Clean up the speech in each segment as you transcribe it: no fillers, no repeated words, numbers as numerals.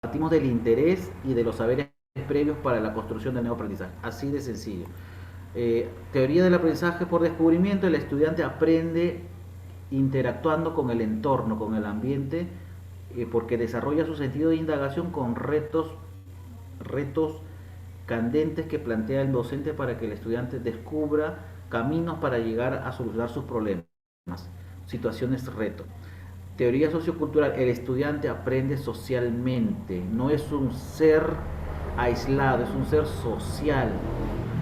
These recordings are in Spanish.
partimos del interés y de los saberes previos para la construcción del nuevo aprendizaje. Así de sencillo. Teoría del aprendizaje por descubrimiento: el estudiante aprende interactuando con el entorno, con el ambiente, porque desarrolla su sentido de indagación con retos candentes que plantea el docente para que el estudiante descubra caminos para llegar a solucionar sus problemas, situaciones reto. Teoría sociocultural: el estudiante aprende socialmente, no es un ser aislado, es un ser social,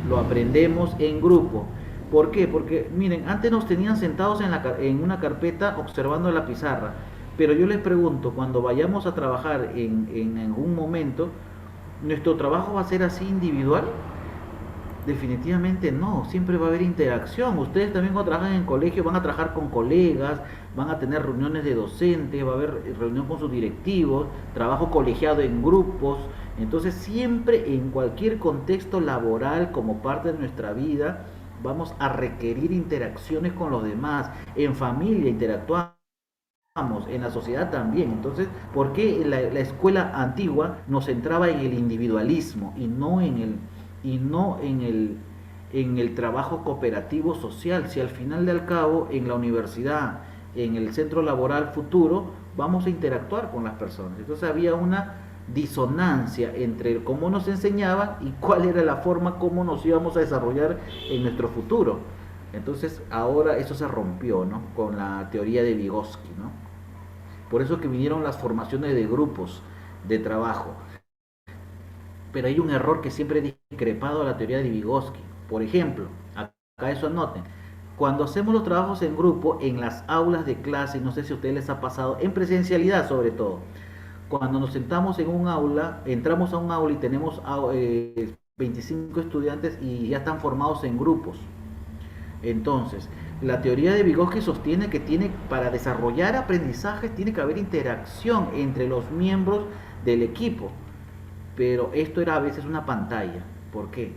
lo aprendemos en grupo. ¿Por qué? Porque miren, antes nos tenían sentados en una carpeta observando la pizarra, pero yo les pregunto, cuando vayamos a trabajar en algún momento, ¿nuestro trabajo va a ser así individual? Definitivamente no, siempre va a haber interacción. Ustedes también cuando trabajan en colegio van a trabajar con colegas, van a tener reuniones de docentes, va a haber reunión con sus directivos, trabajo colegiado en grupos. Entonces siempre en cualquier contexto laboral como parte de nuestra vida vamos a requerir interacciones con los demás. En familia interactuamos, en la sociedad también. Entonces, ¿por qué la escuela antigua nos centraba en el individualismo y no en el trabajo cooperativo social? Si al final del cabo en la universidad, en el centro laboral futuro, vamos a interactuar con las personas. Entonces había una disonancia entre cómo nos enseñaban y cuál era la forma como nos íbamos a desarrollar en nuestro futuro. Entonces ahora eso se rompió, ¿no? Con la teoría de Vygotsky, ¿no? Por eso que vinieron las formaciones de grupos de trabajo. Pero hay un error que siempre he discrepado a la teoría de Vygotsky. Por ejemplo, acá eso anoten. Cuando hacemos los trabajos en grupo, en las aulas de clase, no sé si a ustedes les ha pasado, en presencialidad sobre todo, cuando nos sentamos en un aula, entramos a un aula y tenemos 25 estudiantes y ya están formados en grupos. Entonces, la teoría de Vygotsky sostiene que para desarrollar aprendizajes tiene que haber interacción entre los miembros del equipo. Pero esto era a veces una pantalla. ¿Por qué?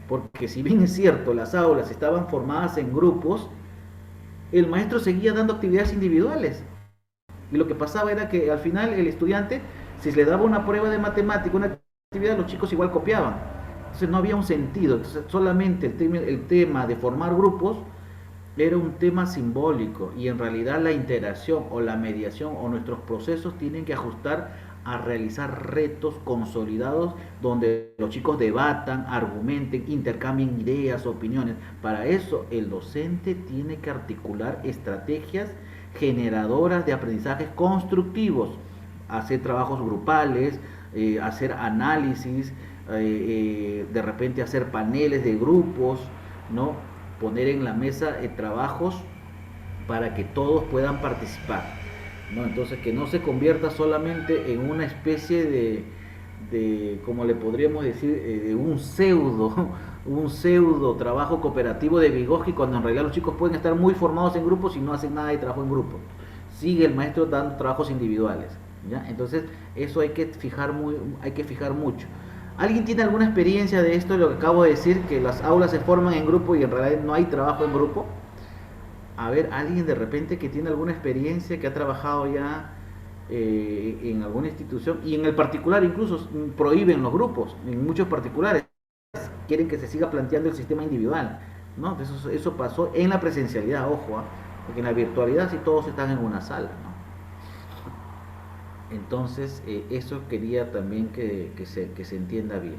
Porque si bien es cierto, las aulas estaban formadas en grupos, el maestro seguía dando actividades individuales. Y lo que pasaba era que al final el estudiante, si le daba una prueba de matemática, una actividad, los chicos igual copiaban. Entonces no había un sentido. Entonces solamente el tema de formar grupos era un tema simbólico, y en realidad la interacción o la mediación o nuestros procesos tienen que ajustar a realizar retos consolidados donde los chicos debatan, argumenten, intercambien ideas, opiniones. Para eso el docente tiene que articular estrategias generadoras de aprendizajes constructivos, hacer trabajos grupales, hacer análisis, de repente hacer paneles de grupos, ¿no? Poner en la mesa trabajos para que todos puedan participar, ¿no? Entonces que no se convierta solamente en una especie como le podríamos decir, de un pseudo trabajo cooperativo de Vygotsky, cuando en realidad los chicos pueden estar muy formados en grupos y no hacen nada de trabajo en grupo. Sigue el maestro dando trabajos individuales, ¿ya? Entonces eso hay que fijar mucho. ¿Alguien tiene alguna experiencia de esto, de lo que acabo de decir, que las aulas se forman en grupo y en realidad no hay trabajo en grupo? A ver, alguien de repente que tiene alguna experiencia, que ha trabajado ya en alguna institución, y en el particular incluso prohíben los grupos, en muchos particulares quieren que se siga planteando el sistema individual, ¿no? Eso pasó en la presencialidad, ojo, ¿eh? Porque en la virtualidad sí todos están en una sala, ¿no? Entonces, eso quería también que se entienda bien.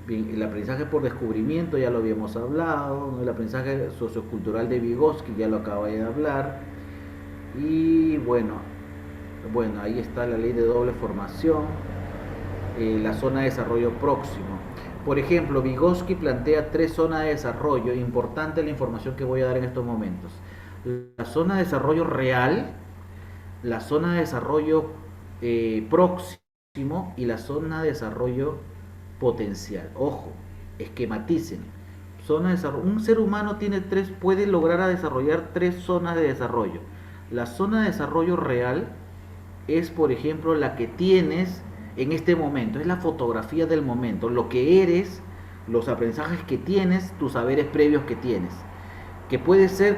Bien, el aprendizaje por descubrimiento ya lo habíamos hablado, ¿no? El aprendizaje sociocultural de Vygotsky ya lo acabo de hablar. Y bueno, ahí está la ley de doble formación, la zona de desarrollo próximo. Por ejemplo, Vygotsky plantea tres zonas de desarrollo. Importante la información que voy a dar en estos momentos: la zona de desarrollo real, la zona de desarrollo próximo y la zona de desarrollo potencial. Ojo, esquematicen. Un ser humano puede lograr a desarrollar tres zonas de desarrollo. La zona de desarrollo real es, por ejemplo, la que tienes en este momento, es la fotografía del momento, lo que eres, los aprendizajes que tienes, tus saberes previos que tienes, que puede ser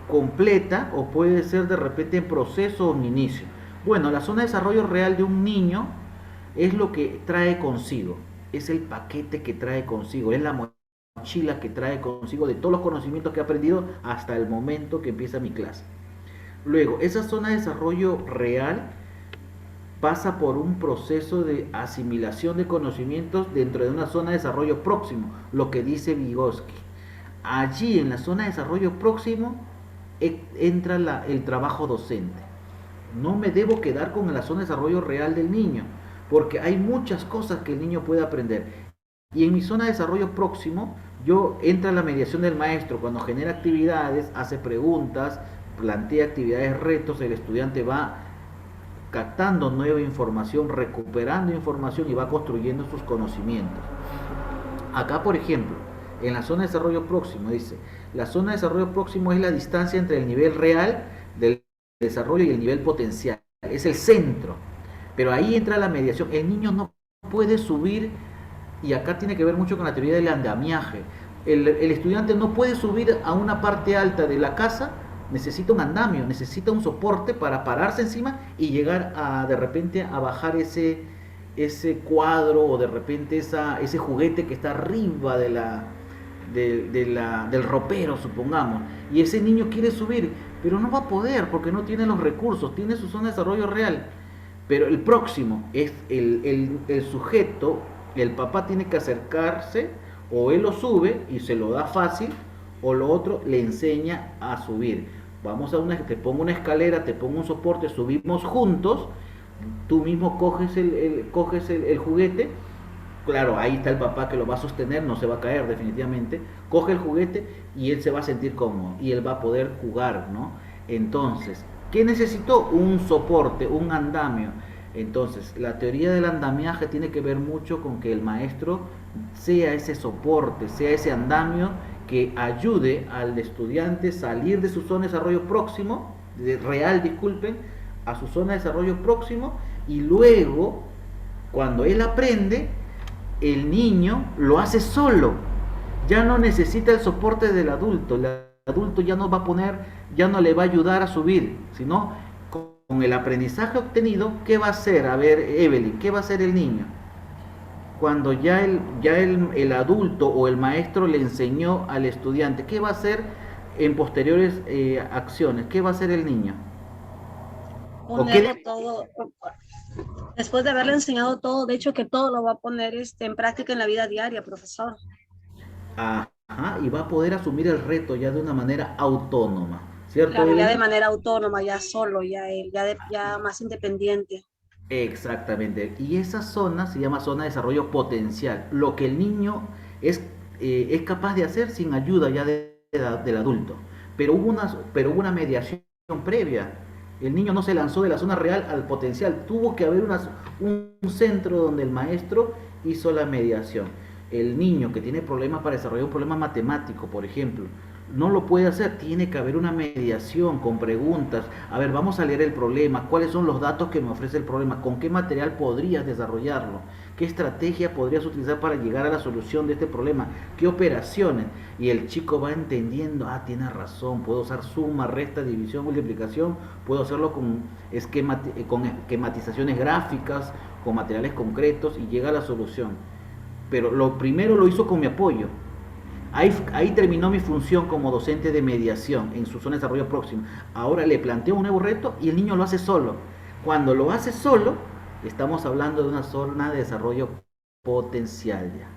completa o puede ser de repente en proceso o en inicio. Bueno, la zona de desarrollo real de un niño es lo que trae consigo, es el paquete que trae consigo, es la mochila que trae consigo de todos los conocimientos que he aprendido hasta el momento que empieza mi clase. Luego, esa zona de desarrollo real pasa por un proceso de asimilación de conocimientos dentro de una zona de desarrollo próximo, lo que dice Vygotsky. Allí, en la zona de desarrollo próximo, entra el trabajo docente. No me debo quedar con la zona de desarrollo real del niño, porque hay muchas cosas que el niño puede aprender. Y en mi zona de desarrollo próximo, yo entra la mediación del maestro cuando genera actividades, hace preguntas, plantea actividades, retos, el estudiante va captando nueva información, recuperando información y va construyendo sus conocimientos. Acá, por ejemplo, en la zona de desarrollo próximo, dice, la zona de desarrollo próximo es la distancia entre el nivel real del desarrollo y el nivel potencial. Es el centro. Pero ahí entra la mediación. El niño no puede subir, y acá tiene que ver mucho con la teoría del andamiaje. El estudiante no puede subir a una parte alta de la casa, necesita un andamio, necesita un soporte para pararse encima y llegar a de repente a bajar ese cuadro o de repente ese juguete que está arriba del ropero, supongamos. Y ese niño quiere subir, pero no va a poder porque no tiene los recursos, tiene su zona de desarrollo real. Pero el próximo es el sujeto, el papá tiene que acercarse, o él lo sube y se lo da fácil, o lo otro le enseña a subir. Vamos a te pongo una escalera, te pongo un soporte, subimos juntos, tú mismo coges el juguete, claro, ahí está el papá que lo va a sostener, no se va a caer definitivamente, coge el juguete y él se va a sentir cómodo y él va a poder jugar, ¿no? Entonces, ¿qué necesitó? Un soporte, un andamio. Entonces, la teoría del andamiaje tiene que ver mucho con que el maestro sea ese soporte, sea ese andamio que ayude al estudiante a salir de su zona de desarrollo próximo, real, disculpen, a su zona de desarrollo próximo, y luego, cuando él aprende, el niño lo hace solo, ya no necesita el soporte del adulto, el adulto ya no va a poner, ya no le va a ayudar a subir, sino con el aprendizaje obtenido, ¿qué va a hacer? A ver, Evelyn, ¿qué va a hacer el niño? Cuando el adulto o el maestro le enseñó al estudiante, ¿qué va a hacer en posteriores acciones? ¿Qué va a hacer el niño? ¿O qué Ponerlo todo, después de haberle enseñado todo, de hecho que todo lo va a poner en práctica en la vida diaria, profesor. Ajá, y va a poder asumir el reto ya de una manera autónoma, ¿cierto, Claro, ya de Evelyn? manera autónoma, ya solo, ya él, ya más independiente. Exactamente. Y esa zona se llama zona de desarrollo potencial, lo que el niño es capaz de hacer sin ayuda ya del adulto. Pero hubo una mediación previa. El niño no se lanzó de la zona real al potencial, tuvo que haber un centro donde el maestro hizo la mediación. El niño que tiene problemas para desarrollar un problema matemático, por ejemplo, no lo puede hacer, tiene que haber una mediación con preguntas. A ver, vamos a leer el problema, cuáles son los datos que me ofrece el problema, con qué material podrías desarrollarlo, qué estrategia podrías utilizar para llegar a la solución de este problema, qué operaciones. Y el chico va entendiendo, tiene razón, puedo usar suma, resta, división, multiplicación, puedo hacerlo con esquematizaciones gráficas, con materiales concretos y llega a la solución. Pero lo primero lo hizo con mi apoyo. Ahí terminó mi función como docente de mediación en su zona de desarrollo próximo. Ahora le planteo un nuevo reto y el niño lo hace solo. Cuando lo hace solo, estamos hablando de una zona de desarrollo potencial ya.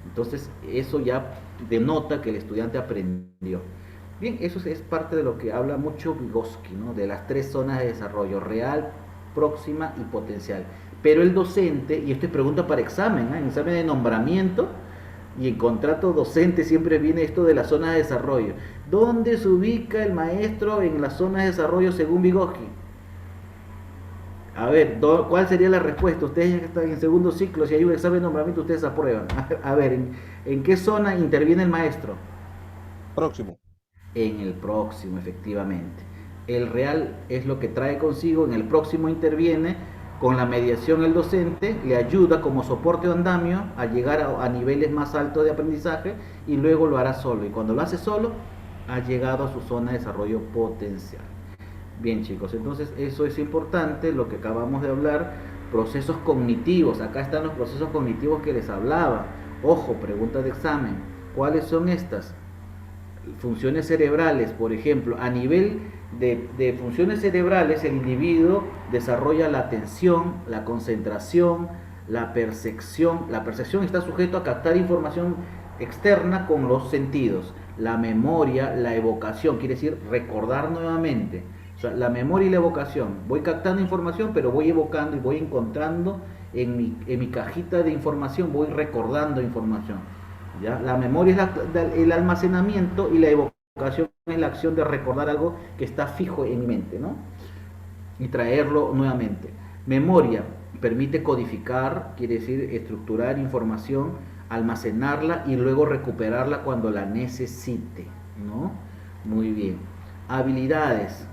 Entonces, eso ya denota que el estudiante aprendió. Bien, eso es parte de lo que habla mucho Vygotsky, ¿no? De las tres zonas de desarrollo: real, próxima y potencial. Pero el docente, y esto es pregunta para examen, en examen de nombramiento, y en contrato docente siempre viene esto de la zona de desarrollo. ¿Dónde se ubica el maestro en la zona de desarrollo según Vygotsky? A ver, ¿cuál sería la respuesta? Ustedes ya que están en segundo ciclo, si hay un examen de nombramiento, ustedes aprueban. A ver, ¿en qué zona interviene el maestro? Próximo. En el próximo, efectivamente. El real es lo que trae consigo, en el próximo interviene, con la mediación el docente, le ayuda como soporte o andamio a llegar a niveles más altos de aprendizaje y luego lo hará solo. Y cuando lo hace solo, ha llegado a su zona de desarrollo potencial. Bien, chicos, entonces eso es importante, lo que acabamos de hablar, procesos cognitivos. Acá están los procesos cognitivos que les hablaba. Ojo, pregunta de examen. ¿Cuáles son estas? Funciones cerebrales, por ejemplo, a nivel de funciones cerebrales, el individuo desarrolla la atención, la concentración, la percepción. La percepción está sujeto a captar información externa con los sentidos. La memoria, la evocación, quiere decir recordar nuevamente. O sea, la memoria y la evocación. Voy captando información, pero voy evocando y voy encontrando en mi cajita de información, voy recordando información. ¿Ya? La memoria es el almacenamiento y la evocación es la acción de recordar algo que está fijo en mi mente, ¿no? Y traerlo nuevamente. Memoria permite codificar, quiere decir estructurar información, almacenarla y luego recuperarla cuando la necesite, ¿no? Muy bien. Habilidades,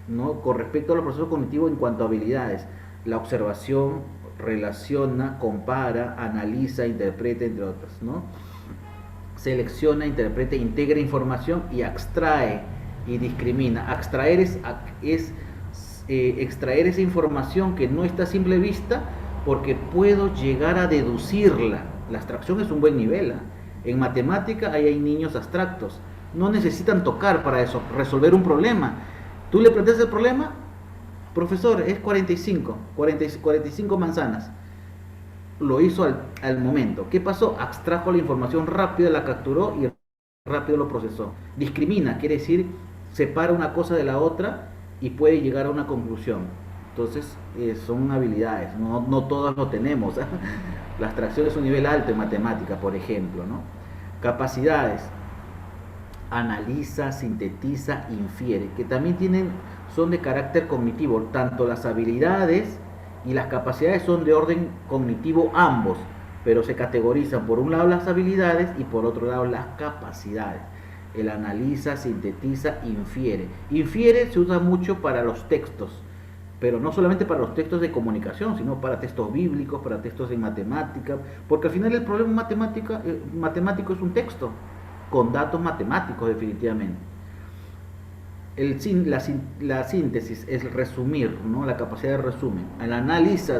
¿no? Con respecto a los procesos cognitivos en cuanto a habilidades, la observación relaciona, compara, analiza, interpreta, entre otras, ¿no? Selecciona, interpreta, integra información y abstrae y discrimina. Abstraer es extraer esa información que no está a simple vista porque puedo llegar a deducirla. La abstracción es un buen nivel. ¿Eh? En matemática hay niños abstractos. No necesitan tocar para eso, resolver un problema. Tú le planteas el problema, profesor, es 45 manzanas. Lo hizo al momento. ¿Qué pasó? Abstrajo la información rápido, la capturó y rápido lo procesó. Discrimina, quiere decir, separa una cosa de la otra y puede llegar a una conclusión. Entonces, son habilidades, no todos lo tenemos. La abstracción es un nivel alto en matemática, por ejemplo, ¿no? Capacidades. Analiza, sintetiza, infiere, que también son de carácter cognitivo. Tanto las habilidades y las capacidades son de orden cognitivo ambos, pero se categorizan por un lado las habilidades y por otro lado las capacidades. El analiza, sintetiza, infiere. Infiere se usa mucho para los textos, pero no solamente para los textos de comunicación, sino para textos bíblicos, para textos en matemática, porque al final el problema matemático es un texto con datos matemáticos definitivamente. La síntesis es resumir, ¿no? La capacidad de resumen. El análisis,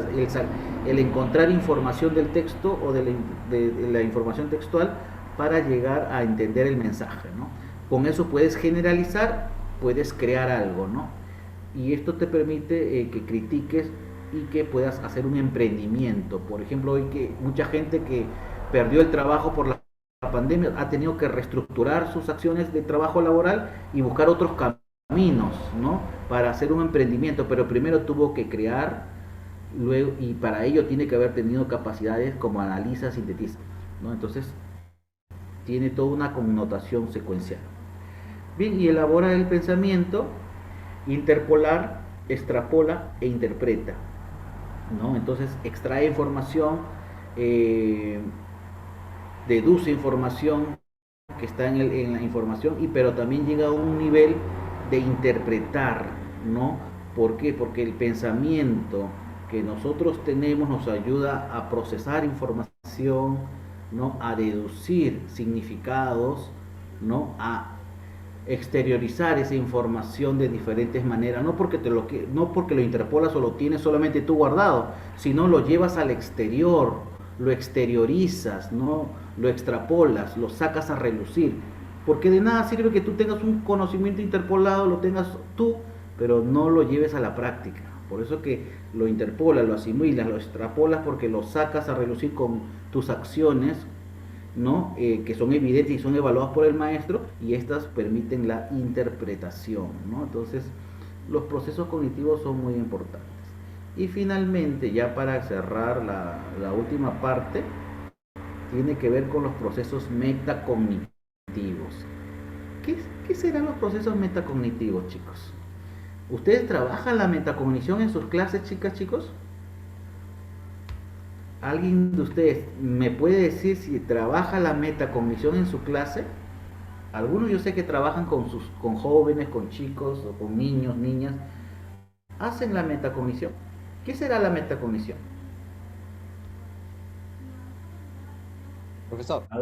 el encontrar información del texto o de la información textual para llegar a entender el mensaje, ¿no? Con eso puedes generalizar, puedes crear algo, ¿no? Y esto te permite que critiques y que puedas hacer un emprendimiento. Por ejemplo, hoy que mucha gente que perdió el trabajo por la pandemia ha tenido que reestructurar sus acciones de trabajo laboral y buscar otros caminos, ¿no? Para hacer un emprendimiento, pero primero tuvo que crear, luego, y para ello tiene que haber tenido capacidades como analiza, sintetiza, ¿no? Entonces tiene toda una connotación secuencial. Bien, y elabora el pensamiento, interpolar, extrapola e interpreta, ¿no? Entonces extrae información, deduce información que está en la información, pero también llega a un nivel de interpretar, ¿no? ¿Por qué? Porque el pensamiento que nosotros tenemos nos ayuda a procesar información, ¿no? A deducir significados, ¿no? A exteriorizar esa información de diferentes maneras, no porque lo interpolas o lo tienes solamente tú guardado, sino lo llevas al exterior, lo exteriorizas, ¿no? Lo extrapolas, lo sacas a relucir, porque de nada sirve que tú tengas un conocimiento interpolado, lo tengas tú, pero no lo lleves a la práctica. Por eso que lo interpolas, lo asimilas, lo extrapolas, porque lo sacas a relucir con tus acciones, ¿no? Que son evidentes y son evaluadas por el maestro, y estas permiten la interpretación, ¿no? Entonces, los procesos cognitivos son muy importantes. Y finalmente, ya para cerrar la última parte, tiene que ver con los procesos metacognitivos. ¿Qué serán los procesos metacognitivos, chicos? ¿Ustedes trabajan la metacognición en sus clases, chicas, chicos? ¿Alguien de ustedes me puede decir si trabaja la metacognición en su clase? Algunos yo sé que trabajan con jóvenes, con chicos o con niños, niñas. Hacen la metacognición. ¿Qué será la metacognición? Profesor. A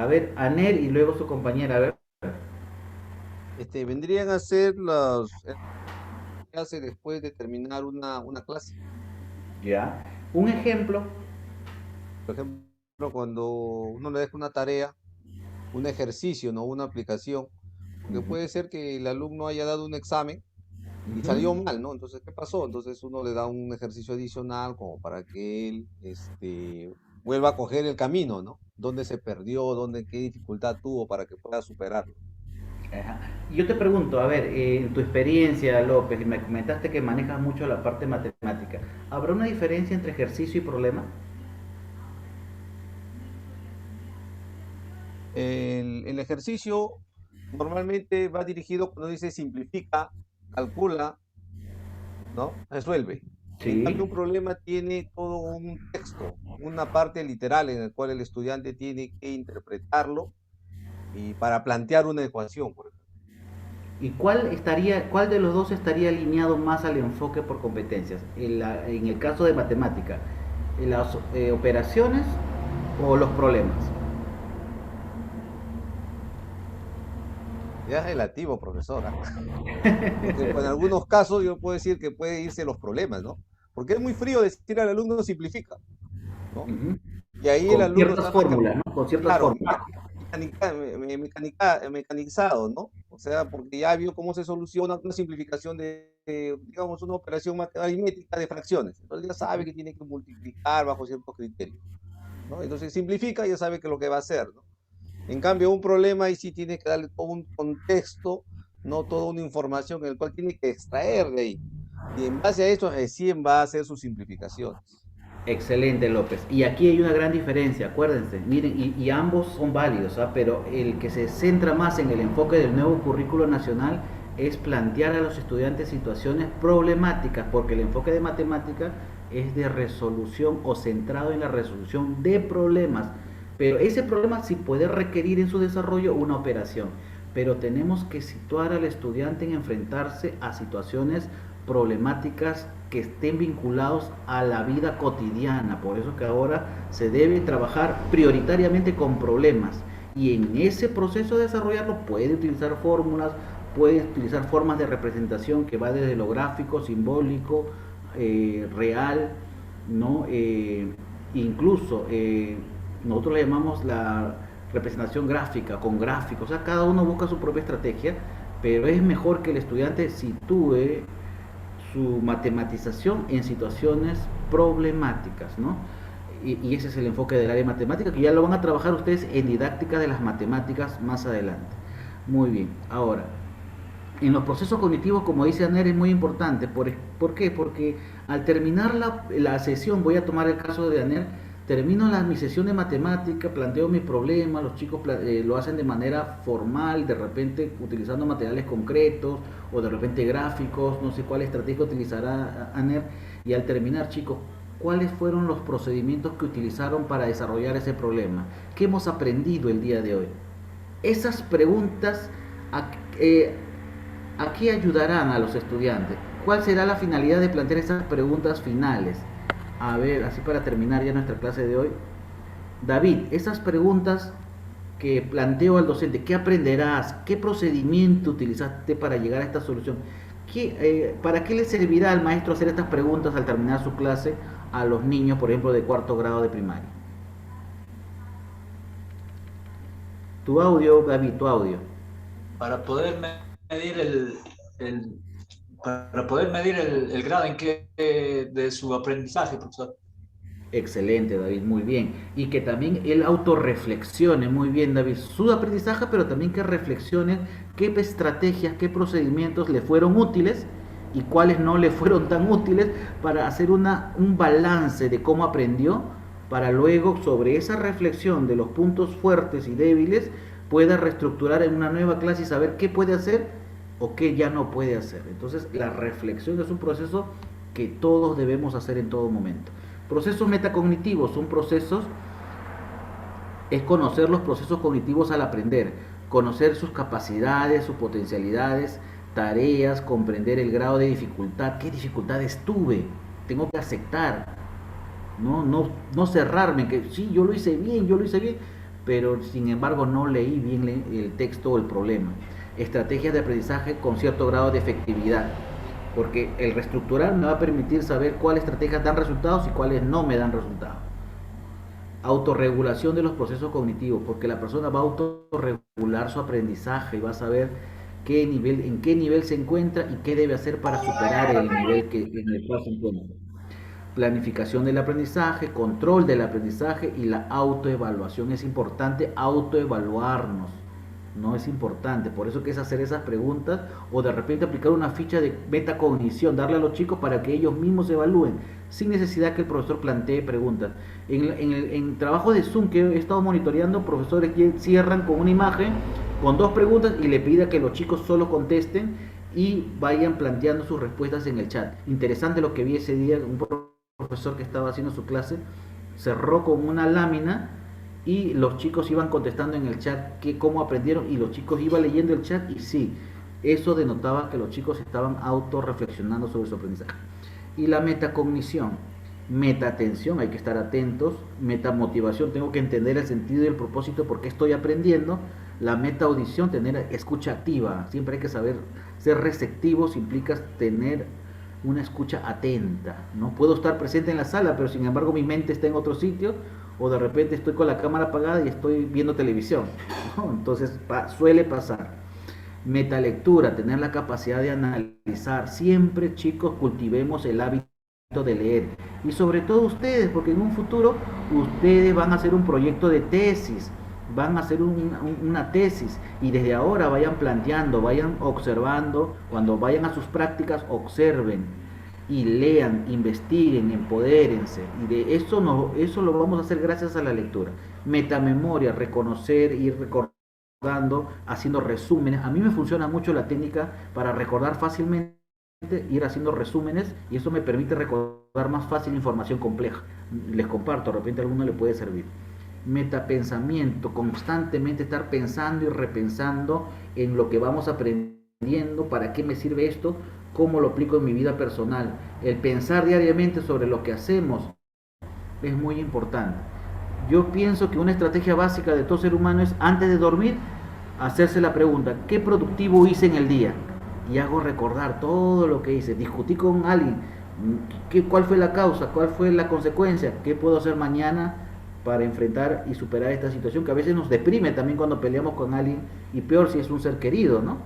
ver, Anel y luego su compañera, a ver. Vendrían a ser las que hace después de terminar una clase. ¿Ya? Un ejemplo. Por ejemplo, cuando uno le deja una tarea, un ejercicio, no una aplicación, porque Ujú, puede ser que el alumno haya dado un examen y ujú. salió mal, ¿no? Entonces, ¿qué pasó? Entonces uno le da un ejercicio adicional como para que él vuelva a coger el camino, ¿no? ¿Dónde se perdió? ¿Dónde qué dificultad tuvo para que pueda superarlo? Ajá. Y yo te pregunto, a ver, en tu experiencia, López, y me comentaste que manejas mucho la parte matemática, ¿habrá una diferencia entre ejercicio y problema? El ejercicio normalmente va dirigido cuando dice simplifica, calcula, ¿no? Resuelve. En Sí. cambio, un problema tiene todo un texto, una parte literal en el cual el estudiante tiene que interpretarlo y para plantear una ecuación, por ejemplo. ¿Y cuál de los dos estaría alineado más al enfoque por competencias? En el caso de matemática, ¿las operaciones o los problemas? Ya es relativo, profesora, porque pues, en algunos casos yo puedo decir que puede irse los problemas, ¿no? Porque es muy frío decir al alumno simplifica, ¿no? Ujú. Y ahí el Con alumno ciertas está fórmulas, ¿no? Con ciertas claro, fórmulas. mecanizado, ¿no? O sea, porque ya vio cómo se soluciona una simplificación digamos, una operación aritmética de fracciones. Entonces ya sabe que tiene que multiplicar bajo ciertos criterios, ¿no? Entonces simplifica y ya sabe que lo que va a hacer, ¿no? En cambio, un problema ahí sí tiene que darle todo un contexto, no toda una información en el cual tiene que extraer de ahí. Y en base a eso recién va a hacer sus simplificaciones. Excelente, López. Y aquí hay una gran diferencia, acuérdense, miren, y ambos son válidos, ¿ah? Pero el que se centra más en el enfoque del nuevo currículo nacional es plantear a los estudiantes situaciones problemáticas, porque el enfoque de matemática es de resolución o centrado en la resolución de problemas. Pero ese problema sí puede requerir en su desarrollo una operación. Pero tenemos que situar al estudiante en enfrentarse a situaciones problemáticas que estén vinculados a la vida cotidiana. Por eso que ahora se debe trabajar prioritariamente con problemas. Y en ese proceso de desarrollarlo puede utilizar fórmulas, puede utilizar formas de representación que va desde lo gráfico, simbólico, real, ¿no? Incluso nosotros le llamamos la representación gráfica, con gráficos. O sea, cada uno busca su propia estrategia, pero es mejor que el estudiante sitúe su matematización en situaciones problemáticas, ¿no? Y ese es el enfoque del área de matemática, que ya lo van a trabajar ustedes en didáctica de las matemáticas más adelante. Muy bien, ahora, en los procesos cognitivos, como dice Aner, es muy importante. ¿Por qué? Porque al terminar la sesión, voy a tomar el caso de Aner, termino mi sesión de matemática, planteo mi problema, los chicos lo hacen de manera formal, de repente utilizando materiales concretos o de repente gráficos, no sé cuál estrategia utilizará Aner, y al terminar, chicos, ¿cuáles fueron los procedimientos que utilizaron para desarrollar ese problema? ¿Qué hemos aprendido el día de hoy? Esas preguntas eh, aquí ayudarán a los estudiantes. ¿Cuál será la finalidad de plantear esas preguntas finales? A ver, así para terminar ya nuestra clase de hoy. David, esas preguntas que planteo al docente, ¿qué aprenderás? ¿Qué procedimiento utilizaste para llegar a esta solución? ¿Para qué le servirá al maestro hacer estas preguntas al terminar su clase a los niños, por ejemplo, de cuarto grado de primaria? Tu audio, David, tu audio. Para poder medir el- para poder medir el grado en que de su aprendizaje, profesor. Excelente, David, muy bien. Y que también él autorreflexione muy bien, David, su aprendizaje, pero también que reflexione qué estrategias, qué procedimientos le fueron útiles y cuáles no le fueron tan útiles para hacer un balance de cómo aprendió, para luego sobre esa reflexión de los puntos fuertes y débiles pueda reestructurar en una nueva clase y saber qué puede hacer o qué ya no puede hacer. Entonces la reflexión es un proceso que todos debemos hacer en todo momento. Procesos metacognitivos son procesos, es conocer los procesos cognitivos al aprender, conocer sus capacidades, sus potencialidades, tareas, comprender el grado de dificultad, qué dificultades tuve, tengo que aceptar, no cerrarme en que sí, yo lo hice bien, pero sin embargo no leí bien el texto o el problema. estrategias de aprendizaje con cierto grado de efectividad, porque el reestructurar me va a permitir saber cuáles estrategias dan resultados y cuáles no me dan resultados. Autorregulación de los procesos cognitivos, porque la persona va a autorregular su aprendizaje y va a saber en qué nivel se encuentra y qué debe hacer para superar el nivel en el cual se encuentra. Planificación del aprendizaje, control del aprendizaje y la autoevaluación. Es importante autoevaluarnos, no es importante, por eso que es hacer esas preguntas o de repente aplicar una ficha de metacognición, darle a los chicos para que ellos mismos se evalúen, sin necesidad que el profesor plantee preguntas. En trabajo de Zoom que he estado monitoreando, profesores que cierran con una imagen, con 2 preguntas y le pida que los chicos solo contesten y vayan planteando sus respuestas en el chat. Interesante lo que vi ese día, un profesor que estaba haciendo su clase cerró con una lámina y los chicos iban contestando en el chat cómo aprendieron y los chicos iban leyendo el chat y sí, eso denotaba que los chicos estaban autorreflexionando sobre su aprendizaje. Y la metacognición, metaatención, hay que estar atentos, metamotivación, tengo que entender el sentido y el propósito por qué estoy aprendiendo. La metaaudición, tener escucha activa, siempre hay que saber ser receptivos, implica tener una escucha atenta. No puedo estar presente en la sala, pero sin embargo mi mente está en otro sitio, o de repente estoy con la cámara apagada y estoy viendo televisión, ¿no? Entonces suele pasar. Metalectura, tener la capacidad de analizar. Siempre, chicos, cultivemos el hábito de leer. Y sobre todo ustedes, porque en un futuro ustedes van a hacer un proyecto de tesis, van a hacer una tesis, y desde ahora vayan planteando, vayan observando, cuando vayan a sus prácticas, observen y lean, investiguen, empodérense, y de eso lo vamos a hacer gracias a la lectura. Metamemoria, reconocer, ir recordando, haciendo resúmenes. A mí me funciona mucho la técnica para recordar fácilmente, ir haciendo resúmenes, y eso me permite recordar más fácil información compleja. Les comparto, de repente a alguno le puede servir. Metapensamiento, constantemente estar pensando y repensando en lo que vamos aprendiendo, para qué me sirve esto, cómo lo aplico en mi vida personal. El pensar diariamente sobre lo que hacemos es muy importante. Yo pienso que una estrategia básica de todo ser humano es, antes de dormir, hacerse la pregunta: ¿qué productivo hice en el día? Y hago recordar todo lo que hice. Discutí con alguien, ¿cuál fue la causa? ¿Cuál fue la consecuencia? ¿Qué puedo hacer mañana para enfrentar y superar esta situación que a veces nos deprime también cuando peleamos con alguien, y peor si es un ser querido, ¿no?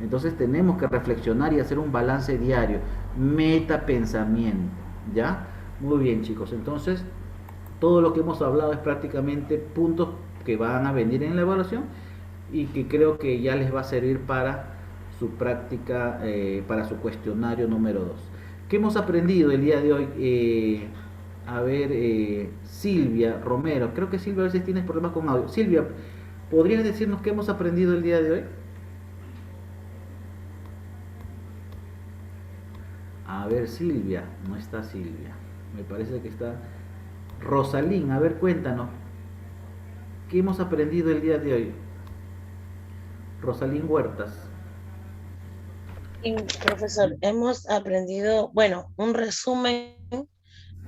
Entonces tenemos que reflexionar y hacer un balance diario. Metapensamiento, ¿ya? Muy bien, chicos, entonces todo lo que hemos hablado es prácticamente puntos que van a venir en la evaluación y que creo que ya les va a servir para su práctica, para su cuestionario número 2. ¿Qué hemos aprendido el día de hoy? A ver, Silvia Romero, creo que Silvia a veces tienes problemas con audio. Silvia, ¿podrías decirnos qué hemos aprendido el día de hoy? A ver, Silvia, no está Silvia, me parece que está Rosalín. A ver, cuéntanos, ¿qué hemos aprendido el día de hoy? Rosalín Huertas. Profesor, hemos aprendido, bueno, un resumen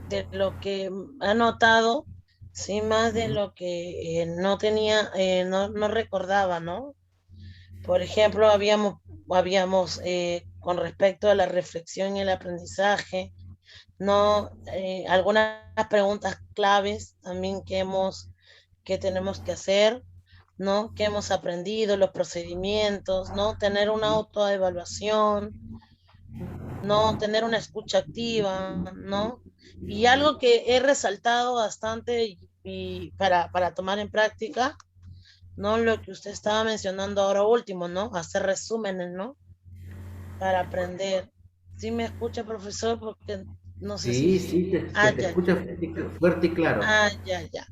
de lo que ha notado, sí, más de lo que no tenía, no recordaba, ¿no? Por ejemplo, habíamos con respecto a la reflexión y el aprendizaje, ¿no? Algunas preguntas claves también que tenemos que hacer, ¿no? Que hemos aprendido, los procedimientos, ¿no? Tener una autoevaluación, ¿no? Tener una escucha activa, ¿no? Y algo que he resaltado bastante y para tomar en práctica, ¿no? Lo que usted estaba mencionando ahora último, ¿no? Hacer resúmenes, ¿no? Para aprender. ¿Sí me escucha, profesor? Porque no sé Sí, si... sí, te escucha fuerte y claro. Ya.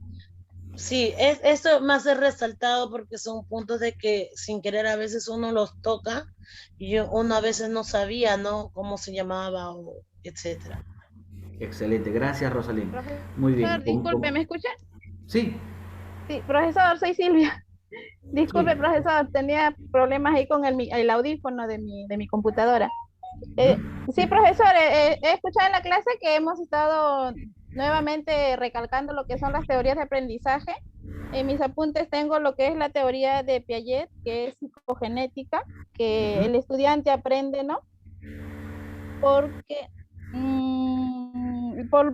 Sí, eso más es resaltado porque son puntos de que sin querer a veces uno los toca y uno a veces no sabía, ¿no? Cómo se llamaba o etcétera. Excelente, gracias, Rosalín. Profesor, Muy bien. disculpe, ¿me escucha? Sí. Sí, profesor, soy Silvia. Disculpe, Sí. profesor, tenía problemas ahí con el audífono de mi computadora. Sí, profesor, he escuchado en la clase que hemos estado nuevamente recalcando lo que son las teorías de aprendizaje En mis apuntes tengo lo que es la teoría de Piaget, que es psicogenética, que el estudiante aprende, ¿no? Porque,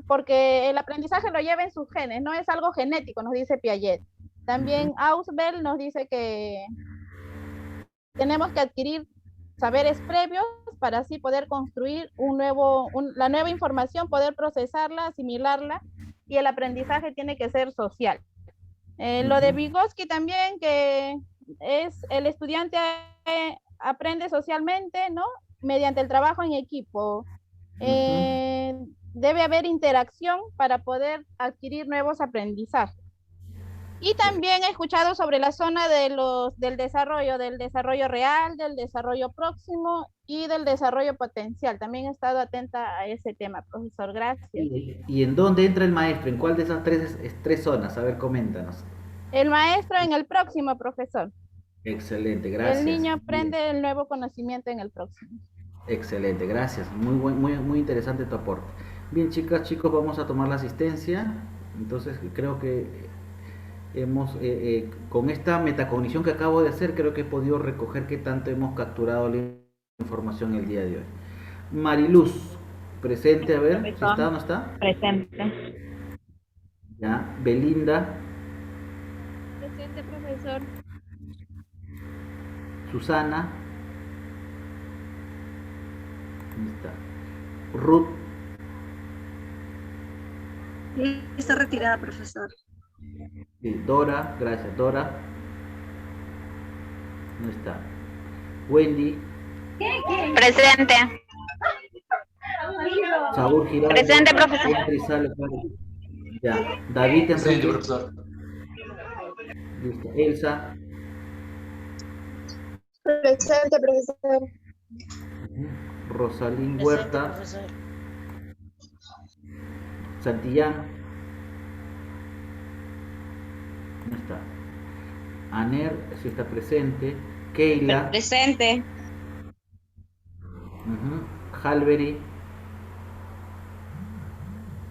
porque el aprendizaje lo lleva en sus genes, no es algo genético, nos dice Piaget. También Ausubel nos dice que tenemos que adquirir saberes previos para así poder construir la nueva información, poder procesarla, asimilarla, y el aprendizaje tiene que ser social. Lo de Vygotsky también, que es el estudiante aprende socialmente, ¿no? Mediante el trabajo en equipo. Debe haber interacción para poder adquirir nuevos aprendizajes. Y también he escuchado sobre la zona del desarrollo real, del desarrollo próximo y del desarrollo potencial. También he estado atenta a ese tema, profesor. Gracias. ¿Y en dónde entra el maestro? ¿En cuál de esas tres zonas? A ver, coméntanos. El maestro en el próximo, profesor. Excelente, gracias. El niño aprende el nuevo conocimiento en el próximo. Excelente, gracias. Muy interesante tu aporte. Bien, chicas, chicos, vamos a tomar la asistencia. Entonces, creo que hemos, con esta metacognición que acabo de hacer, creo que he podido recoger qué tanto hemos capturado la información el día de hoy. Mariluz, presente, a ver, ¿si está o no está? Presente. Ya, Belinda. Presente, profesor. Susana. Ahí está. Ruth. Está retirada, profesor. Sí, Dora, gracias, Dora. No está. Wendy. Presente. Saúl Giraldo. Presente, profesor. Ya. David Presente, Enrique. profesor. Listo. Elsa. Presente, profesor. Rosalín Presente, Huerta. profesor. Santillán. No está. Aner, sí está presente. Keila. Presente. Halbery.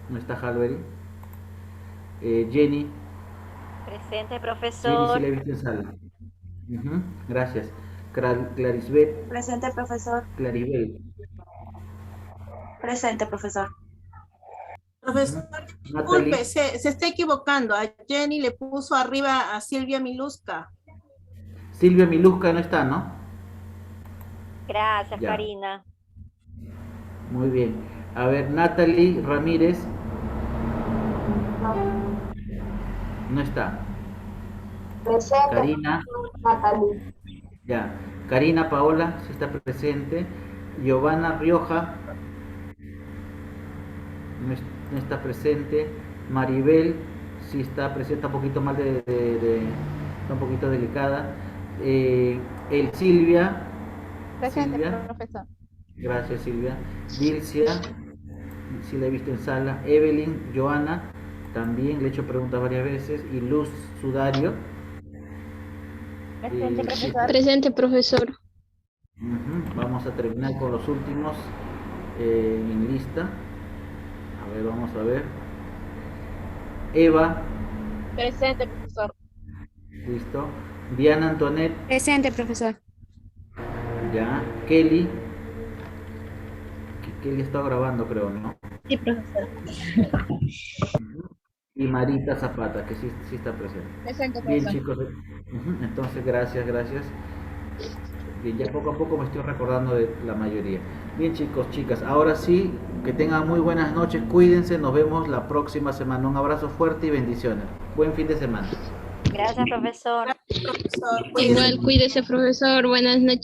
No está Halbery. Jenny. Presente, Jenny profesor. sí la he visto en sala. Gracias. Clarisbeth. Presente, profesor. Claribel. Presente, profesor. Profesor, disculpe, se está equivocando. A Jenny le puso arriba a Silvia Miluska. Silvia Miluska no está, ¿no? Gracias, Ya. Karina. Muy bien. A ver, Natalie Ramírez. No está. Presente. Karina. Natalie. Ya. Karina Paola, sí está presente. Giovanna Rioja. No está presente. Maribel, sí está presente, un poquito más está un poquito delicada. El Silvia. Presente, Silvia. profesor. Gracias, Silvia. Dilcia, sí la he visto en sala. Evelyn, Joana, también le he hecho preguntas varias veces. Y Luz Sudario. Presente, profesor. Presente, profesor. Vamos a terminar con los últimos en lista. A ver, vamos a ver. Eva. Presente, profesor. Listo. Diana Antoinette. Presente, profesor. Ya. Kelly. Kelly está grabando, creo, ¿no? Sí, profesor. Y Marita Zapata, que sí está presente. Presente, Bien, profesor. chicos. Entonces, gracias. Bien, ya poco a poco me estoy recordando de la mayoría. Bien, chicos, chicas, ahora sí, que tengan muy buenas noches, cuídense, nos vemos la próxima semana. Un abrazo fuerte y bendiciones. Buen fin de semana. Gracias, profesor. Profesor, Igual, cuídese, profesor. Buenas noches.